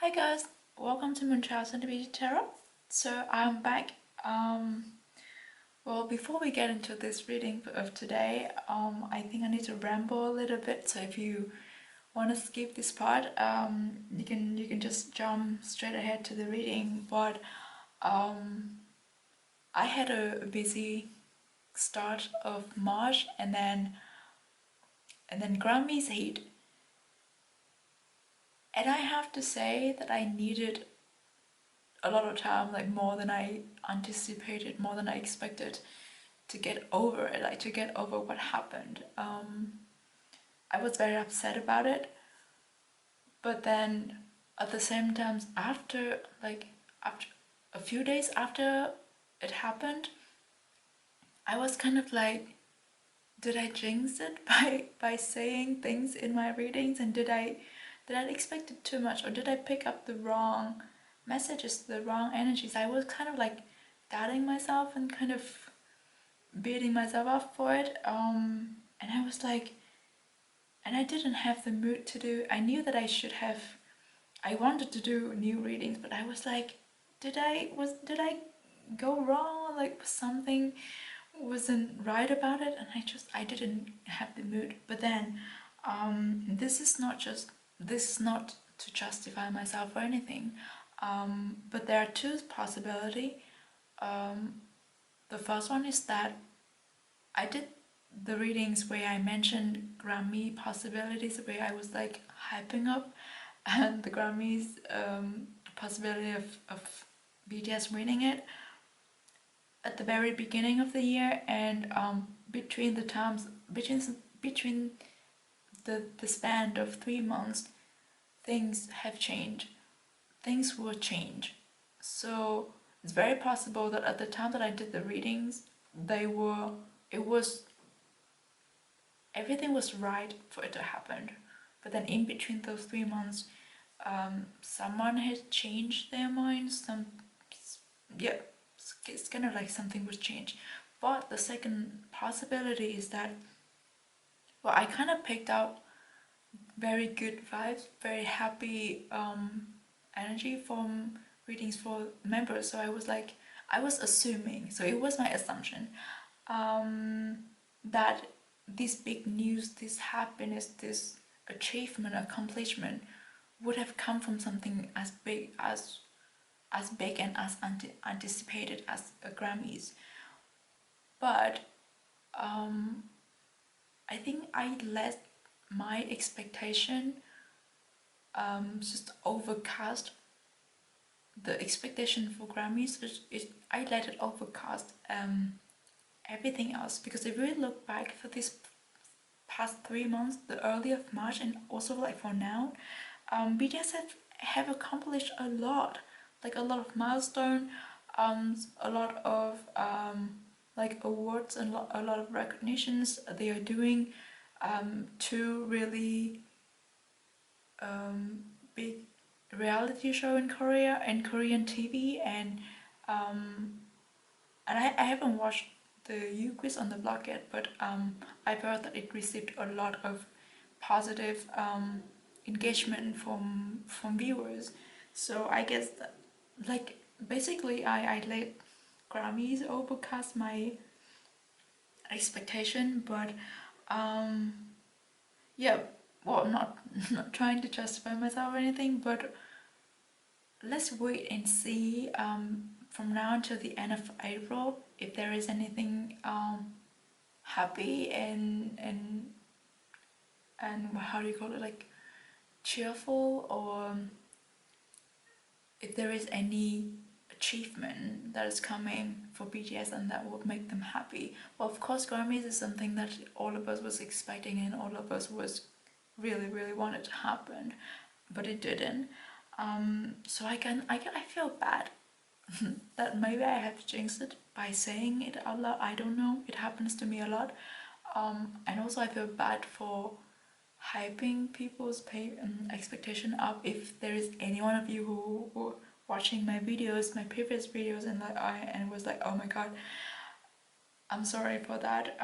Hi guys, welcome to MoonChild Serendipity Tarot. So I'm back. Well, before we get into this reading of today, I think I need to ramble a little bit. So if you want to skip this part, you can just jump straight ahead to the reading. But I had a busy start of March, and then Grammys hit, and I have to say that I needed a lot of time, like more than I anticipated, more than I expected, to get over it, like to get over what happened. I was very upset about it, but then at the same time, after a few days after it happened, I was kind of like, did I jinx it by saying things in my readings, and did I expect it too much, or did I pick up the wrong messages, the wrong energies? I was kind of like doubting myself and kind of beating myself up for it. And I was like, and I didn't have the mood to do. I knew that I should have. I wanted to do new readings, but I was like, did I go wrong? Like something wasn't right about it, and I didn't have the mood. But then, this is not to justify myself or anything. But there are two possibilities. The first one is that I did the readings where I mentioned Grammy possibilities, where I was like hyping up and the Grammys possibility of BTS winning it at the very beginning of the year, and between the times between the span of 3 months, things have changed. Things will change. So it's very possible that at the time that I did the readings, everything was right for it to happen. But then in between those 3 months, someone had changed their mind. It's kind of like something was changed. But the second possibility is that, well, I kind of picked out very good vibes, very happy energy from readings for members. So I was assuming, so it was my assumption, that this big news, this happiness, this achievement, accomplishment would have come from something as big and as anticipated as a Grammys. But I think I let my expectation just overcast the expectation for Grammys. I let it overcast everything else, because if we look back for this past 3 months, the early of March, and also like for now, BTS have accomplished a lot, like a lot of milestone, a lot of like awards and a lot of recognitions they are doing, two really big reality show in Korea and Korean TV, and I haven't watched the U Quiz on the Block yet, but I've heard that it received a lot of positive engagement from viewers. So I guess that, like, basically I let Grammys overcast my expectation. But yeah, well, not trying to justify myself or anything, but let's wait and see from now until the end of April if there is anything happy and how do you call it, like cheerful, or if there is any achievement that is coming for BTS and that would make them happy. Well, of course, Grammys is something that all of us was expecting and all of us was really wanted to happen, but it didn't. So I feel bad that maybe I have jinxed it by saying it out loud. I don't know. It happens to me a lot. And also I feel bad for hyping people's expectation up. If there is any one of you who watching my videos, my previous videos, and was like, oh my god, I'm sorry for that.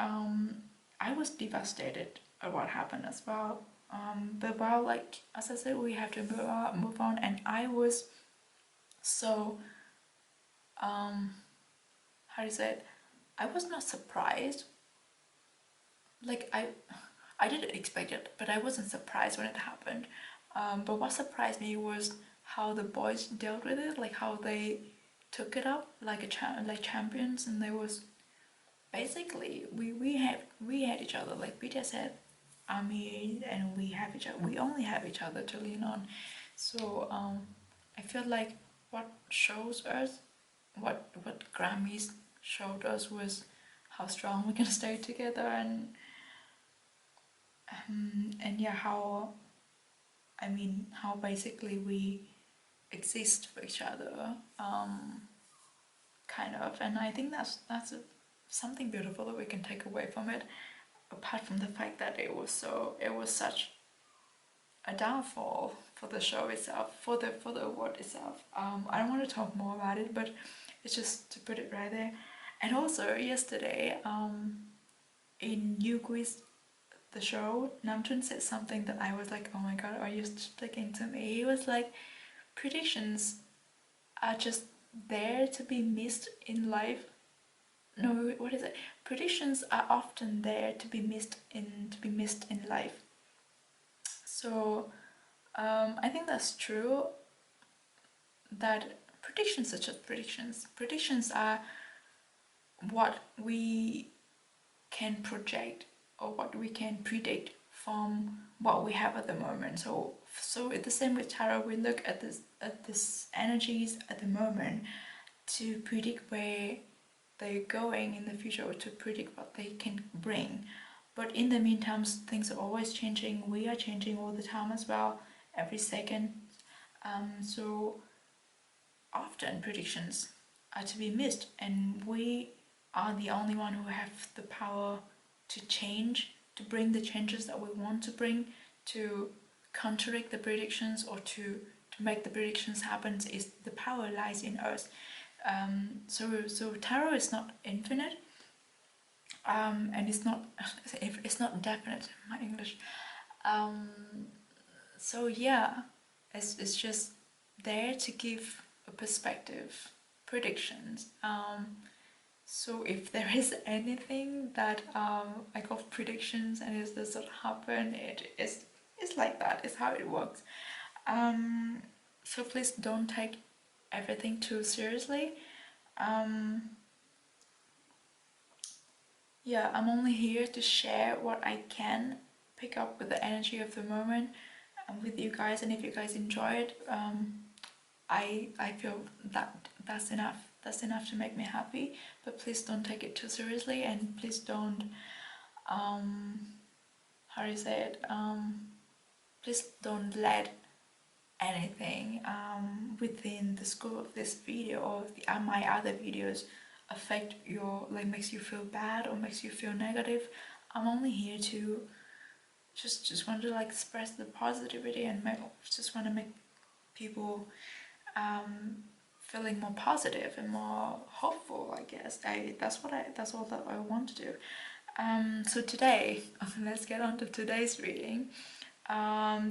I was devastated at what happened as well. But while, like as I said, we have to move on, and I was so how do you say it? I was not surprised. Like I didn't expect it, but I wasn't surprised when it happened. But what surprised me was how the boys dealt with it, like how they took it up like like champions, and they was basically we had each other. Like BTS had Army, and we have each other. We only have each other to lean on. So I feel like what shows us, what Grammys showed us was how strong we can stay together, and yeah, how how basically we exist for each other, kind of. And I think something beautiful that we can take away from it, apart from the fact that it was such a downfall for the show itself, for the award itself. I don't want to talk more about it, but it's just to put it right there. And also yesterday, in Yugui's the show, Namjoon said something that I was like, oh my god, are you speaking to me? He was like, predictions are just there to be missed in life. No, what is it? Predictions are often there to be missed in life. So I think that's true. That predictions are just predictions. Predictions are what we can project or what we can predict from what we have at the moment. So it's the same with tarot. We look at this energies at the moment to predict where they're going in the future, or to predict what they can bring. But in the meantime, things are always changing. We are changing all the time as well, every second. So often predictions are to be missed, and we are the only one who have the power to change, to bring the changes that we want to bring, to counteract the predictions, or to make the predictions happen. Is the power lies in us. So tarot is not infinite, and it's not definite. My English. So yeah, it's just there to give a perspective, predictions. So if there is anything that I got predictions and it does not happen, it's like that. It's how it works. So please don't take everything too seriously. Yeah, I'm only here to share what I can pick up with the energy of the moment with you guys, and if you guys enjoy it, I feel that that's enough. That's enough to make me happy. But please don't take it too seriously, and please don't how do you say it? Please don't let anything within the scope of this video or my other videos affect your, like, makes you feel bad or makes you feel negative. I'm only here to just want to like express the positivity and just want to make people feeling more positive and more hopeful, I guess. That's all that I want to do. So today, let's get on to today's reading.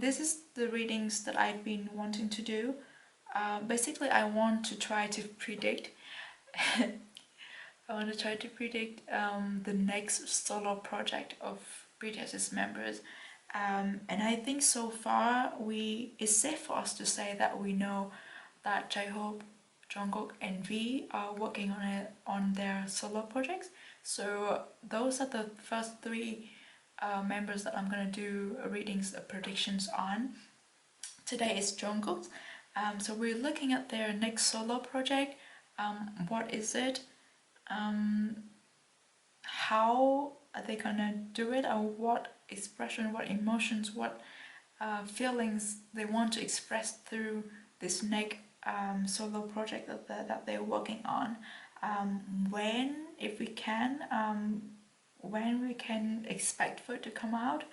This is the readings that I've been wanting to do. Basically, I want to try to predict. The next solo project of BTS's members. And I think so far it's safe for us to say that we know that J-Hope, Jungkook and V are working on their solo projects. So those are the first three members that I'm gonna do readings, predictions on. Today is Jungkook. So we're looking at their next solo project. What is it? How are they gonna do it, or what expression, what emotions, what feelings they want to express through this next solo project that they're working on. When, if we can, when we can expect for it to come out.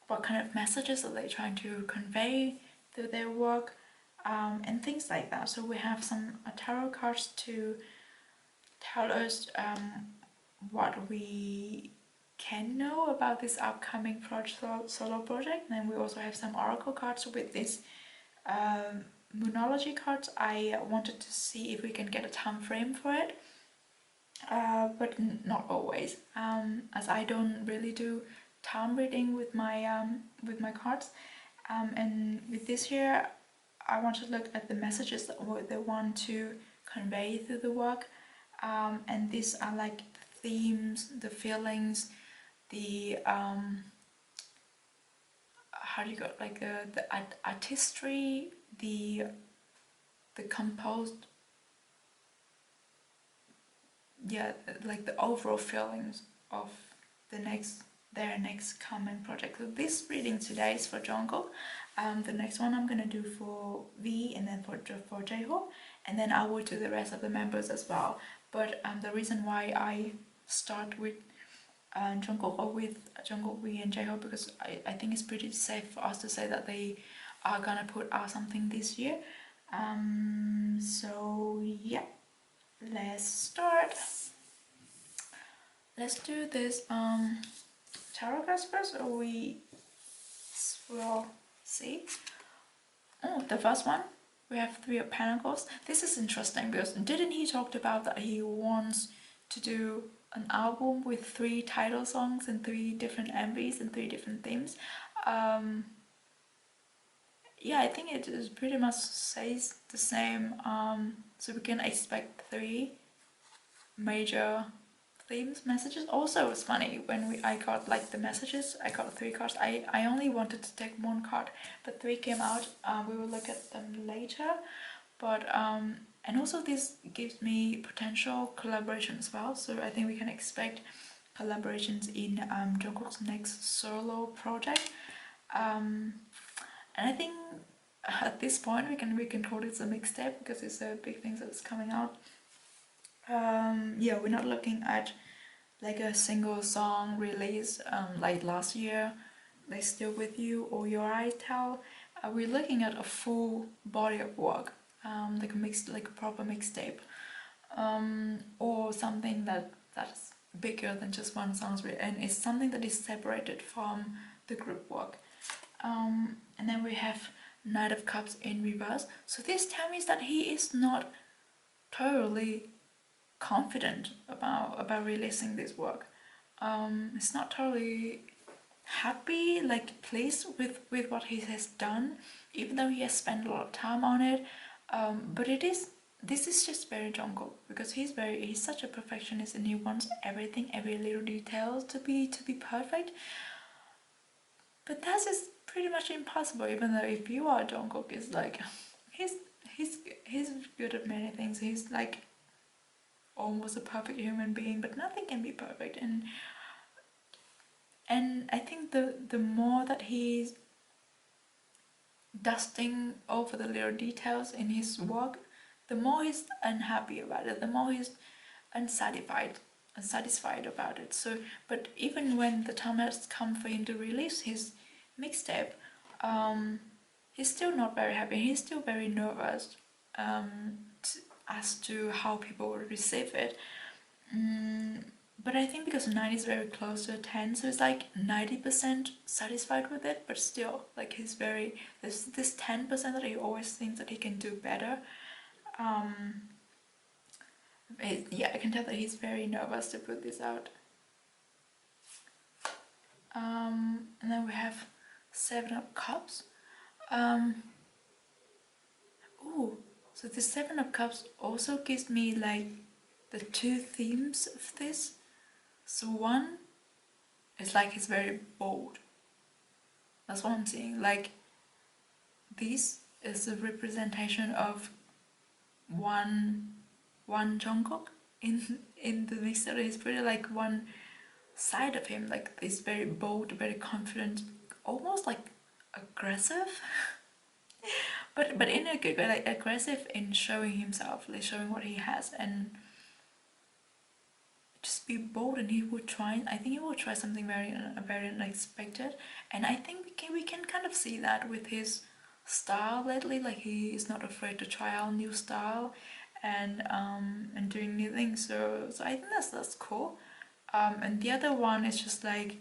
What kind of messages are they trying to convey through their work, and things like that. So we have some tarot cards to tell us what we can know about this upcoming solo project. And then we also have some oracle cards with this moonology cards. I wanted to see if we can get a time frame for it, but not always, as I don't really do time reading with my cards. And with this here, I want to look at the messages that they want to convey through the work, and these are like the themes, the feelings, the how do you go, like the artistry, the composed, yeah, like the overall feelings of their next coming project. So this reading today is for Jungkook. The next one I'm gonna do for V, and then for J-Hope, and then I will do the rest of the members as well. But the reason why I start with Jungkook, or with Jungkook, V, and J-Hope, because I think it's pretty safe for us to say that they are gonna put out something this year. So yeah, let's start. Let's do this tarot cards first, or we will see. Oh, the first one, we have Three of Pentacles. This is interesting because didn't he talk about that he wants to do an album with 3 title songs and 3 different MVs and 3 different themes? Yeah, I think it is pretty much says the same. So we can expect 3 major themes, messages. Also, it's funny when I got like the messages, I got 3 cards. I only wanted to take 1 card, but 3 came out. We will look at them later, but and also this gives me potential collaboration as well, so I think we can expect collaborations in Jungkook's next solo project, and I think at this point we can call it a mixtape because it's a big thing that's coming out. Yeah, we're not looking at like a single song release like last year, They Still With You or Your Eyes Tell. We're looking at a full body of work, like a proper mixtape, or something that's bigger than just one song, and it's something that is separated from the group work. And then we have Knight of Cups in reverse. So this tells me that he is not totally confident about releasing this work. It's not totally happy, like pleased with what he has done, even though he has spent a lot of time on it. But this is just very Jungkook, because he's such a perfectionist and he wants everything, every little detail to be perfect. But that's just pretty much impossible. Even though if you are Jungkook, it's like he's good at many things. He's like almost a perfect human being, but nothing can be perfect. And I think the more that he's dusting over the little details in his work, the more he's unhappy about it, the more he's unsatisfied about it. So, but even when the time has come for him to release his mixtape, he's still not very happy. He's still very nervous as to how people will receive it. But I think because 9 is very close to a 10, so it's like 90% satisfied with it, but still, like there's this 10% that he always thinks that he can do better. Yeah, I can tell that he's very nervous to put this out. And then we have 7 of Cups. Ooh, so the 7 of Cups also gives me like the 2 themes of this. So one is like he's very bold. That's what I'm seeing. Like this is a representation of one Jungkook in the mixer. He's pretty like one side of him, like this very bold, very confident, almost like aggressive. but in a good way, like aggressive in showing himself, like showing what he has, and just be bold. And I think he will try something very unexpected, and I think we can kind of see that with his style lately. Like he is not afraid to try out new style and doing new things, so I think that's cool. And the other one is just like,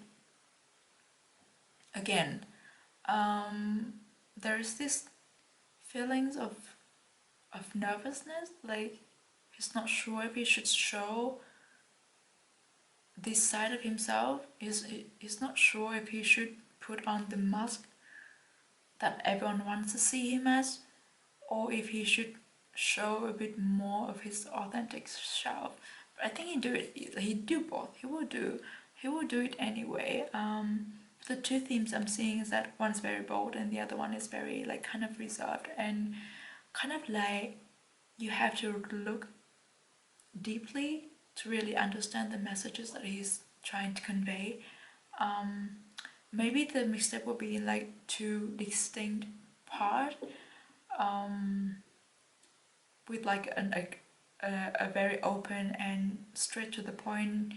again, there's this feelings of nervousness, like he's not sure if he should show this side of himself. He's not sure if he should put on the mask that everyone wants to see him as, or if he should show a bit more of his authentic self. But I think he'd do both. He will do it anyway. The two themes I'm seeing is that one's very bold and the other one is very like kind of reserved, and kind of like you have to look deeply to really understand the messages that he's trying to convey. Maybe the mixtape will be in like two distinct parts, with like a very open and straight to the point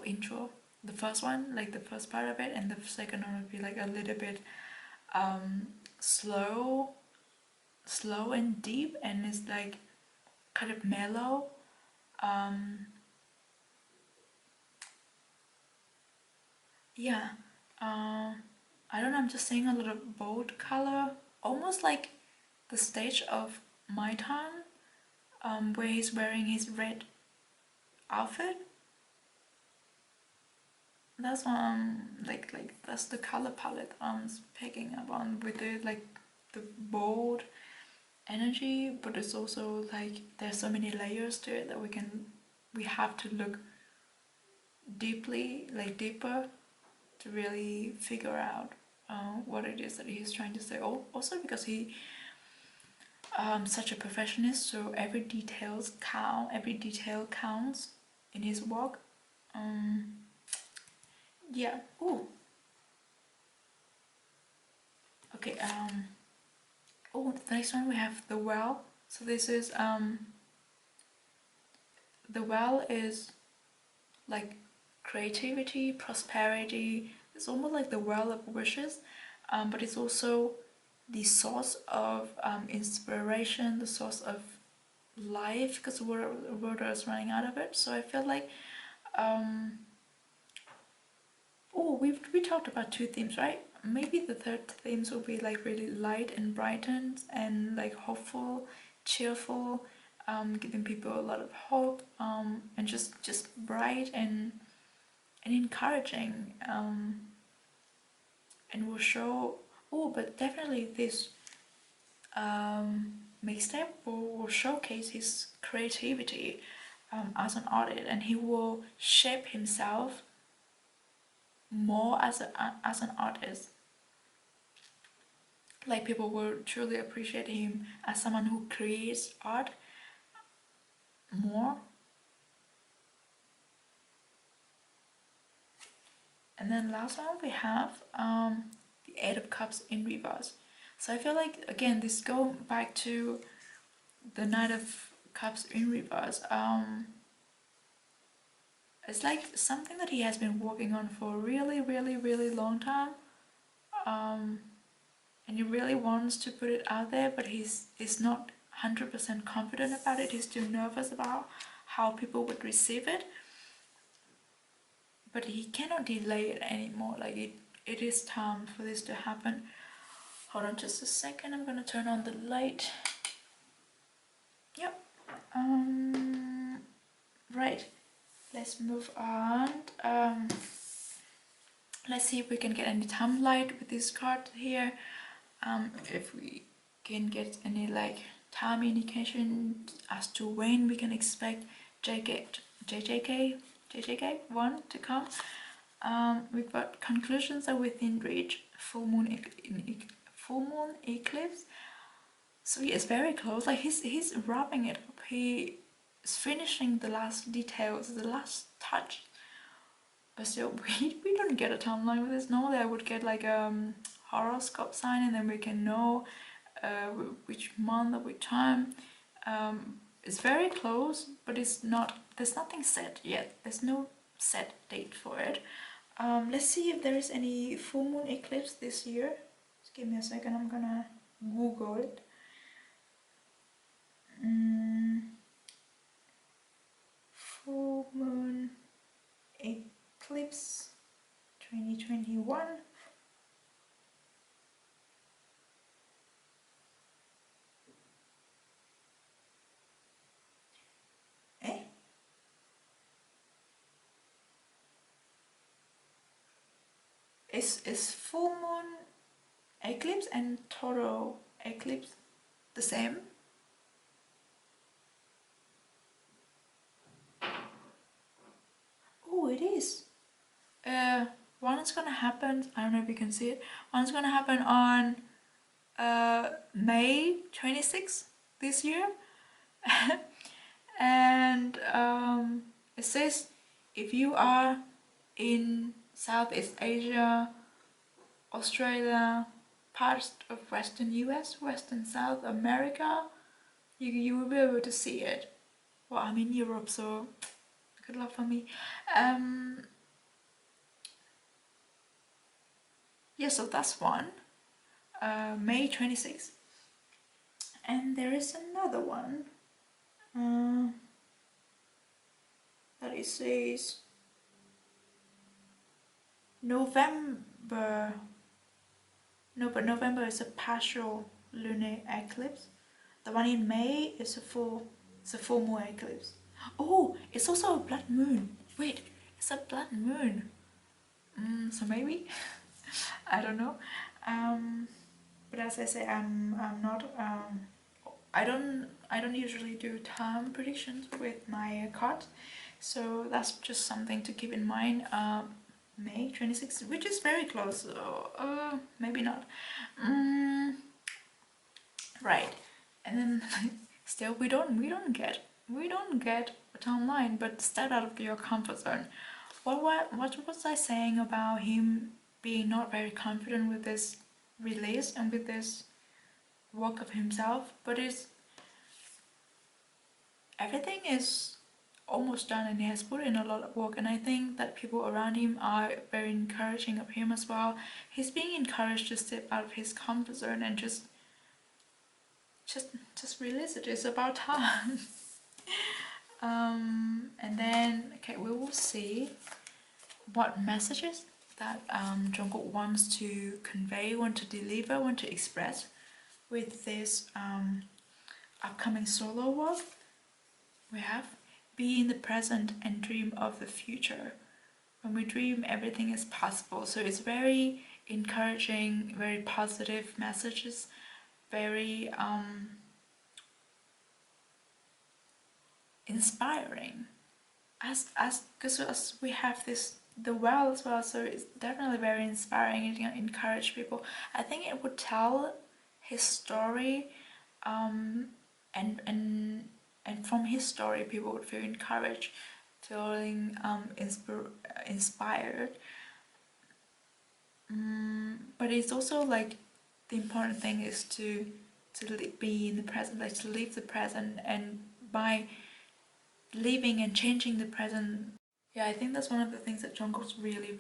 intro. The first one, like the first part of it, and the second one would be like a little bit slow and deep, and it's like kind of mellow. Yeah, I don't know, I'm just seeing a little bold color, almost like the stage of My Time, where he's wearing his red outfit. That's what like that's the color palette I'm picking up on, with the like the bold energy, but it's also like there's so many layers to it that we have to look deeper to really figure out what it is that he's trying to say. Also because he such a perfectionist, so every detail counts in his work. Yeah. Ooh. Okay. Oh, the next one we have the well. So this is the well is like creativity, prosperity. It's almost like the well of wishes, but it's also the source of inspiration, the source of life, because water is running out of it. So I feel like we talked about two themes, right? Maybe the third themes will be like really light and brightened and like hopeful, cheerful, giving people a lot of hope, and just bright and encouraging, and will show. Oh, but definitely this mixtape will showcase his creativity as an artist, and he will shape himself more as an artist. Like people will truly appreciate him as someone who creates art more. And then last one we have the Eight of Cups in reverse. So I feel like again this go back to the Knight of Cups in reverse. It's like something that he has been working on for a really long time. And he really wants to put it out there, but he's not 100% confident about it. He's still nervous about how people would receive it. But he cannot delay it anymore. Like it is time for this to happen. Hold on just a second. I'm gonna turn on the light. Yep. Right. Let's move on. Let's see if we can get any time light with this card here. If we can get any like time indication as to when we can expect JJK 1 to come. We've got conclusions are within reach. Full moon eclipse. So he is very close. Like he's wrapping it up. He is finishing the last details, the last touch. But still, we don't get a timeline with this. Normally I would get like horoscope sign, and then we can know which month or which time. It's very close, but it's not. There's nothing set yet. There's no set date for it. Let's see if there is any full moon eclipse this year. Just give me a second. I'm gonna Google it. full moon eclipse 2021. Eh? Is full moon eclipse and total eclipse the same? Oh, it is. One's gonna happen, I don't know if you can see it, one's gonna happen on May 26th this year. And it says if you are in Southeast Asia, Australia, parts of Western US, Western South America, you will be able to see it. Well, I'm in Europe, so good luck for me. Yeah, so that's one. May 26th. And there is another one that it says November. No, but November is a partial lunar eclipse. The one in May is a full moon eclipse. Oh, it's also a blood moon. Wait, it's a blood moon. So maybe I don't know. But as I say, I'm not. I don't usually do time predictions with my cards, so that's just something to keep in mind. May 26th, which is very close. So, maybe not. Right, and then still we don't get a timeline, but step out of your comfort zone. What was I saying about him being not very confident with this release and with this work of himself? But everything is almost done, and he has put in a lot of work, and I think that people around him are very encouraging of him as well. He's being encouraged to step out of his comfort zone and just release it. It's about time. And then okay, we will see what messages that Jungkook wants to convey, want to deliver, want to express with this upcoming solo work. We have be in the present and dream of the future. When we dream, everything is possible. So it's very encouraging, very positive messages, very inspiring. Because we have the well as well, so it's definitely very inspiring. It can encourage people. I think it would tell his story, and from his story, people would feel encouraged, feeling inspired. But it's also like the important thing is to be in the present, like to live the present, and by living and changing the present. Yeah, I think that's one of the things that Jungkook's really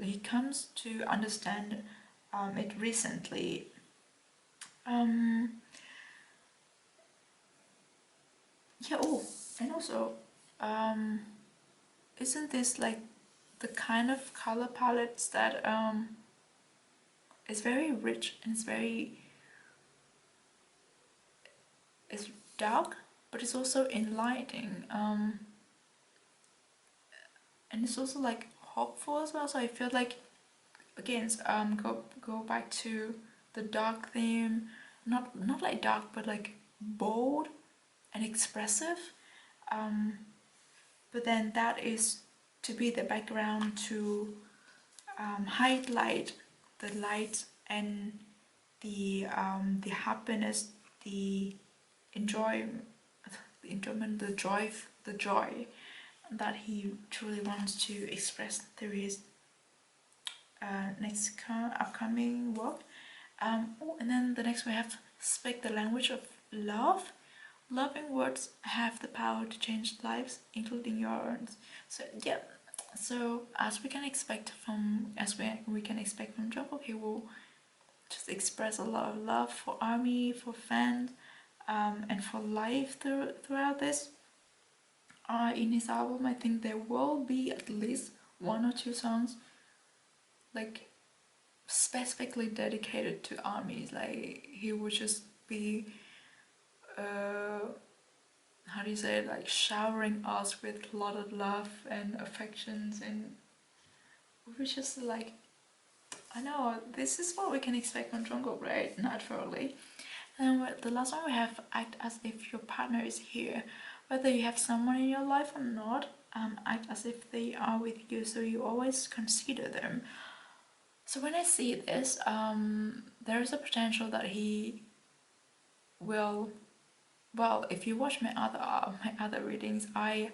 he comes to understand it recently. Yeah, oh, and also, isn't this like the kind of color palettes that is very rich, and it's dark, but it's also enlightening, and it's also like hopeful as well. So I feel like, again, go back to the dark theme, not like dark, but like bold and expressive, but then that is to be the background to highlight the light and the happiness, the enjoyment, the joy that he truly wants to express through his next upcoming work. Oh, and then the next we have speak the language of love. Loving words have the power to change lives, including your own. So yeah, so as we can expect from Jungkook, he will just express a lot of love for ARMY, for fans, and for life throughout this. in his album, I think there will be at least 1 or 2 songs like specifically dedicated to armies. Like he would just be how do you say it, like showering us with a lot of love and affections, and we were just like, I know this is what we can expect from Jungkook, right? Naturally. And the last one we have, act as if your partner is here, whether you have someone in your life or not. Act as if they are with you, so you always consider them. So when I see this, there is a potential that he will. Well, if you watch my other readings, I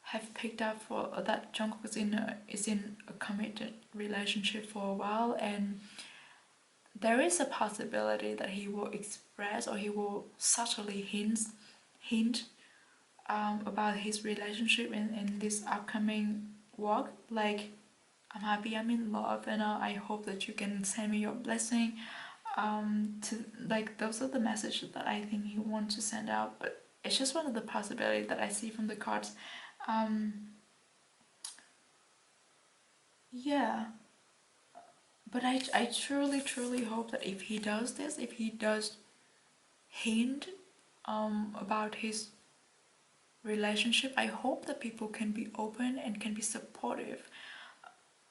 have picked up for that Jungkook is in a committed relationship for a while, and there is a possibility that he will express or he will subtly hint about his relationship in this upcoming walk. Like, I'm happy, I'm in love, and I hope that you can send me your blessing. To like, those are the messages that I think he wants to send out. But it's just one of the possibilities that I see from the cards. Yeah, but I truly hope that if he does this, if he does hint about his relationship, I hope that people can be open and can be supportive,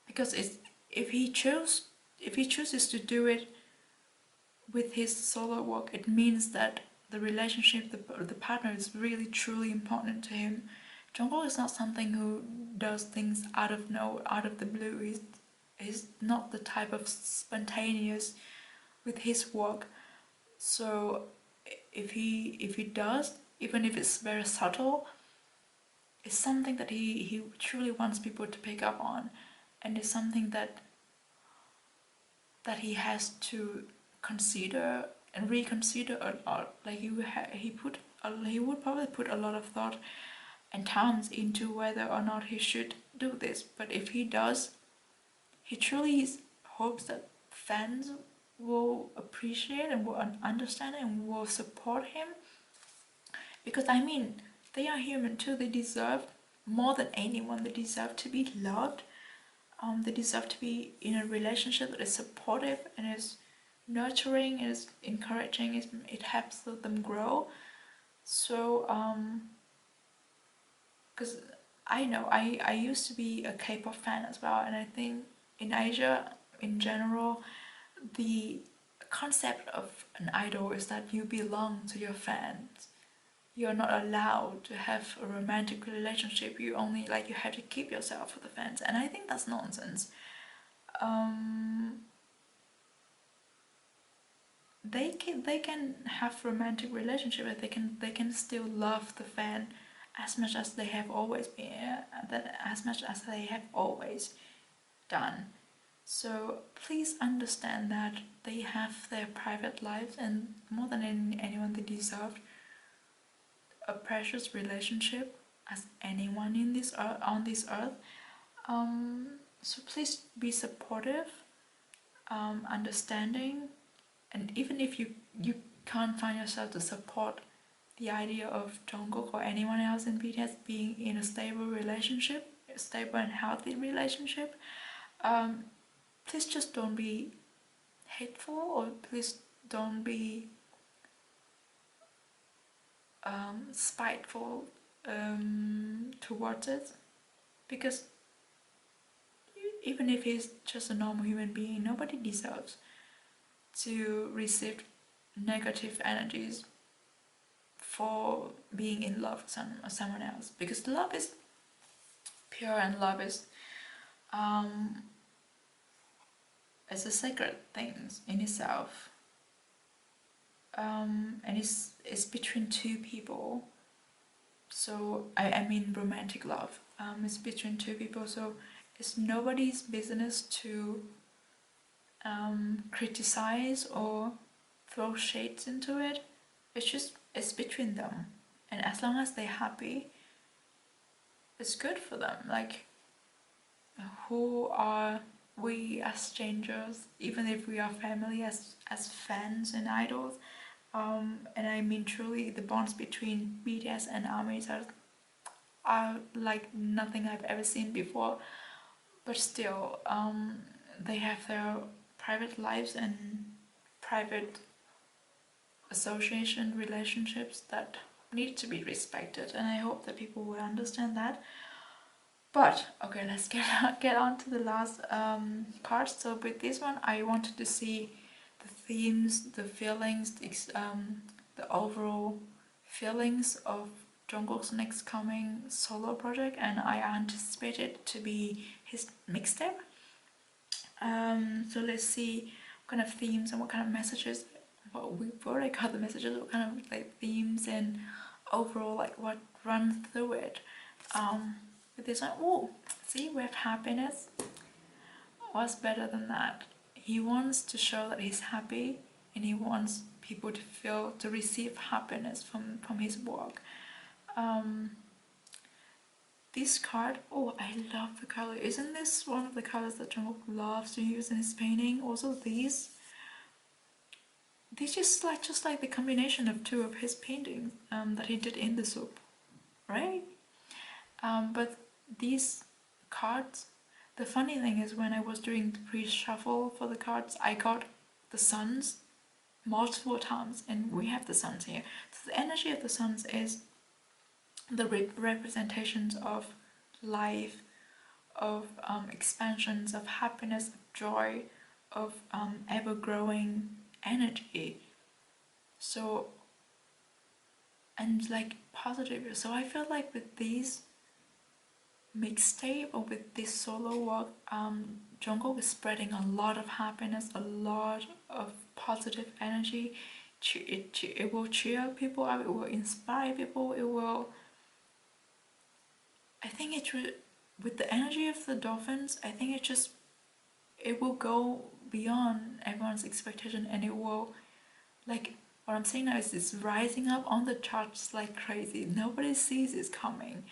because it's, if he chooses to do it with his solo work, it means that the relationship, the partner is really truly important to him. Jungkook is not something who does things out of the blue. He's not the type of spontaneous with his work. So if he does, even if it's very subtle, it's something that he truly wants people to pick up on, and it's something that he has to consider and reconsider a lot. Like he would probably put a lot of thought and time into whether or not he should do this. But if he does, he truly hopes that fans will appreciate and will understand and will support him, because I mean, they are human too. They deserve more than anyone. They deserve to be loved. They deserve to be in a relationship that is supportive and is nurturing, is encouraging. It helps them grow. So, because I know I used to be a K-pop fan as well, and I think in Asia in general, the concept of an idol is that you belong to your fans. You're not allowed to have a romantic relationship. You only, like, you have to keep yourself for the fans, and I think that's nonsense. They can have romantic relationship, but they can still love the fan as much as they have always been, as much as they have always done. So please understand that they have their private lives, and more than anyone, they deserve a precious relationship as anyone in this on this earth. So please be supportive, understanding, and even if you can't find yourself to support the idea of Jungkook or anyone else in BTS being in a stable relationship, a stable and healthy relationship, please just don't be hateful, or please don't be spiteful towards it, because even if he's just a normal human being, nobody deserves to receive negative energies for being in love with someone else, because love is pure, and love is a sacred thing in itself, and it's between two people. So I mean romantic love. It's between two people, so it's nobody's business to criticize or throw shades into it. It's between them, and as long as they're happy, it's good for them. Like, who are we as strangers, even if we are family, as fans and idols? And I mean truly, the bonds between BTS and ARMYs are are like nothing I've ever seen before, but still, they have their private lives and private association relationships that need to be respected, and I hope that people will understand that. But okay, let's get on to the last card. So with this one, I wanted to see the themes, the feelings, the overall feelings of Jungkook's next coming solo project, and I anticipate it to be his mixtape. So let's see what kind of themes and what kind of messages. Well, we've already got the messages. What kind of like themes and overall like what runs through it. With this one, oh, see, we have happiness. What's better than that? He wants to show that he's happy, and he wants people to feel, to receive happiness from his work. This card, oh, I love the color. Isn't this one of the colors that Jungkook loves to use in his painting? Also these just like the combination of two of his paintings that he did in the soup, right? But these cards, the funny thing is when I was doing the pre-shuffle for the cards, I got the suns multiple times, and we have the suns here. So the energy of the suns is the representations of life, of expansions, of happiness, of joy, of ever-growing energy. So, and like positive. So I feel like with these mixtape or with this solo work, Jungkook is spreading a lot of happiness, a lot of positive energy. It will cheer people up, it will inspire people, it will, I think with the energy of the dolphins, I think it will go beyond everyone's expectation, and it will, like, what I'm saying now is it's rising up on the charts like crazy. Nobody sees it coming.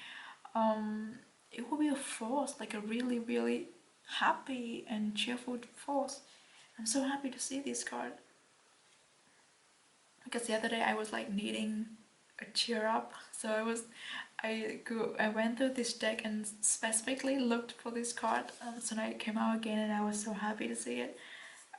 It will be a force, like a really, really happy and cheerful force. I'm so happy to see this card. Because the other day I was like needing a cheer up, so I went through this deck and specifically looked for this card. So now it came out again, and I was so happy to see it.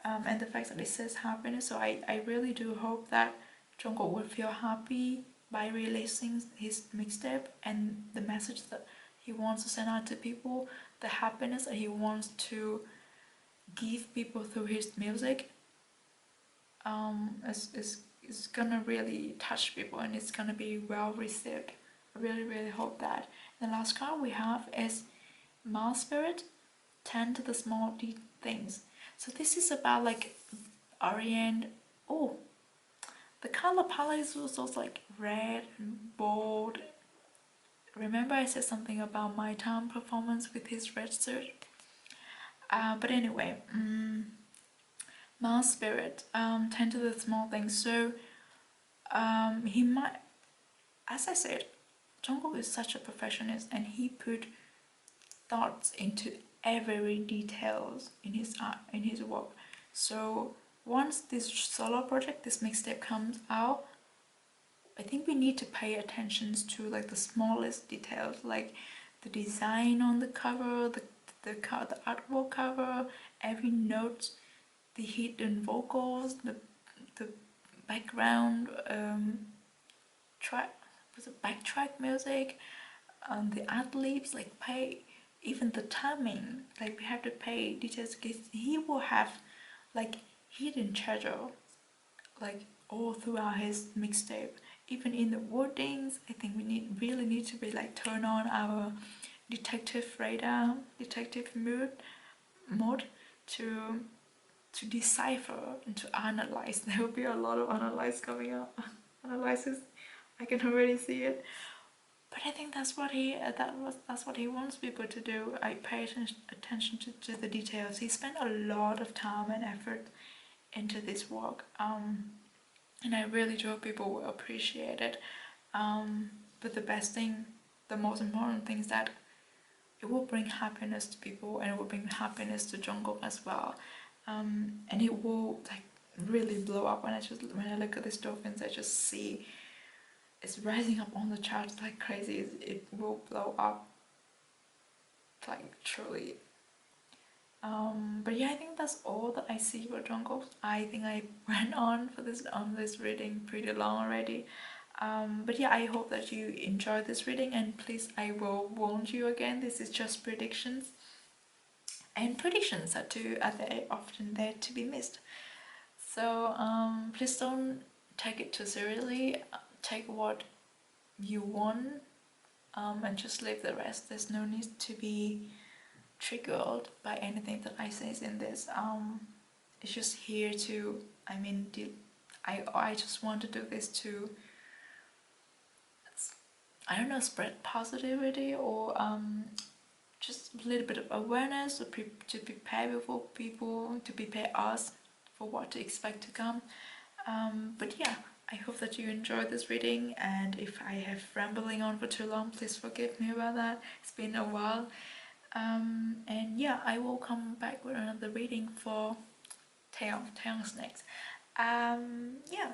And the fact that it says happiness, so I really do hope that Jungkook will feel happy by releasing his mixtape, and the message that he wants to send out to people, the happiness that he wants to give people through his music, is gonna really touch people, and it's gonna be well received. I really, really hope that. The last card we have is Mouth Spirit, tend to the small things. So this is about like Orient. Oh, the color palette is also like red and bold. Remember I said something about my time performance with his red suit? But anyway, Mouth Spirit, tend to the small things. So he might, as I said, Jungkook is such a perfectionist, and he put thoughts into every details in his work. So once this solo project, this mixtape comes out, I think we need to pay attention to like the smallest details, like the design on the cover, the artwork cover, every note, the hidden vocals, the background track, was it backtrack music, the ad-libs, like pay, even the timing, like we have to pay details, because he will have like hidden treasure like all throughout his mixtape. Even in the wordings, I think we really need to be like turn on our detective radar, detective mode to decipher and to analyze. There will be a lot of analyze coming up. Analysis, I can already see it. But I think that's what he wants people to do. I pay attention to the details. He spent a lot of time and effort into this work, and I really do hope people will appreciate it. But the best thing, the most important thing is that it will bring happiness to people, and it will bring happiness to Jungkook as well. And it will like really blow up when I look at these dolphins. I just see it's rising up on the charts like crazy. It will blow up, like truly. But yeah, I think that's all that I see for Jungkook. I think I went on for this reading pretty long already. But yeah, I hope that you enjoyed this reading, and please, I will warn you again, this is just predictions, and predictions are they often there to be missed. So please don't take it too seriously. Take what you want, and just leave the rest. There's no need to be triggered by anything that I say in this. It's just here to, I mean, I just want to do this to, I don't know, spread positivity, or just a little bit of awareness to prepare people, to prepare us for what to expect to come. But yeah, I hope that you enjoyed this reading, and if I have rambling on for too long, please forgive me about that. It's been a while. And yeah, I will come back with another reading for Taeyong's next. Yeah,